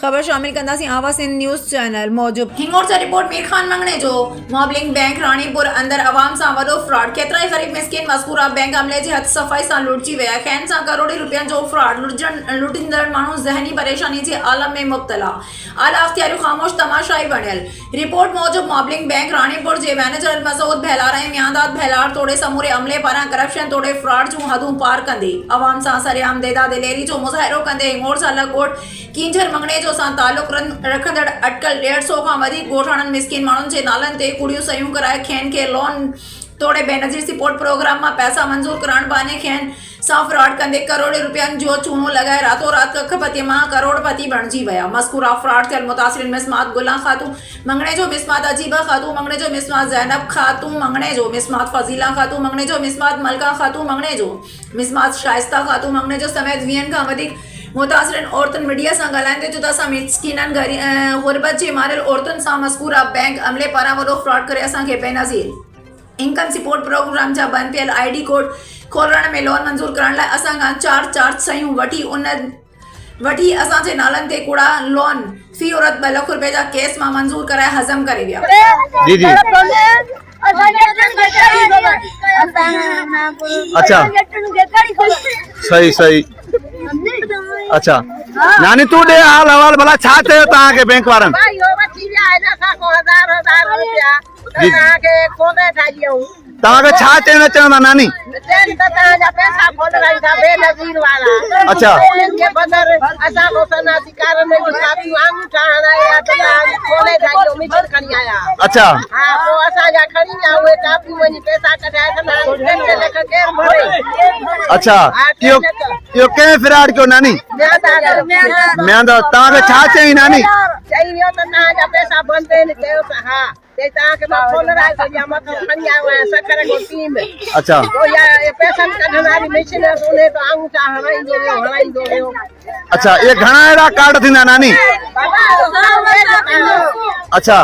खबर शामिल कंदासीं आवा सिंध न्यूज़ चैनल मौजूद हिंगोर से रिपोर्ट मीर खान मंगने जो मॉबलिंग बैंक रानीपुर अंदर अवाम सां वॾो फ्रॉड केतिराई ग़रीब मिस्किन मज़कूरा बैंक अमले जी हथ सफ़ाई सां लुटिजी विया खैन सां करोड़े रुपयनि जो फ्रॉड लुटिंदड़ माण्हू ज़हनी परेशानी जे आलम में मुब्तला आला अख्तियारियूं ख़ामोश तमाशाई बणियल रिपोर्ट मौजूद मॉबलिंग बैंक रानीपुर जे मैनेजर मसूद भैलार ऐं मियांदाद भैलार तोड़े समूरे अमले पारां करप्शन तोड़े फ्रॉड जूं हदूं पार कंदे अवाम सां सरेआम देदा दिलेरी जो मुज़ाहिरो कंदे हिंगोर सां लॻोट कींझर मंगणे जो सां तालुक़ रखंदड़ अटकल 150 खां वधीक ॻोठाणनि मिस्किन माण्हुनि जे नालनि ते कुड़ियूं सयूं कराए खेनि खे लोन तोड़े बेनज़ीर सपोर्ट प्रोग्राम मां पैसा मंज़ूर कराइण बहाने खेनि सां फ्रॉड कंदे करोड़े रुपयनि जो चूनो लॻाए रातो रात कखपति मां करोड़पति बणिजी विया मज़कूरा फ्रॉड थियल मुतासिरिन मिसमात गुला ख़ातून मंगणे जो मिसमात अजीबा ख़ातून मंगणे जो मिसमात ज़ैनब ख़ातून मंगणे जो मिसमात फज़ीला ख़ातून मंगणे जो मिसमात मलका ख़ातून मंगणे जो मिसमात शाइस्ता ख़ातून मंगणे जो समेत 20 खां वधीक मुतासिरिन औरतुनि मीडिया सां ॻाल्हाईंदे जो त असां मिस्किननि ग़ुरबत जे मारियल औरतुनि सां मज़कूरा बैंक अमले पारां वॾो फ्रॉड करे असांखे बेनज़ीर इनकम सपोर्ट प्रोग्राम जा बंदि पियल ID कोड खोलण में लोन मंज़ूर करण लाइ असां खां चार सयूं वठी असांजे नालनि ते कूड़ा लोन फी औरत 2 लाख रुपए जा केस मां मंज़ूर कराए हज़म करे विया जी जी अच्छा सही सही अच्छा नानी तू दे हाल हवाल भला छा थियो तव्हांखे बैंक वारनि तव्हांखे छा चवणु चवंदा नानी अच्छा अच्छा अच्छा इहो कंहिं फ्रॉड कयो नानी मियांदा तव्हांखे छा चई नानी अच्छा अच्छा ये घणा अहिड़ा कार्ड थींदा नानी अच्छा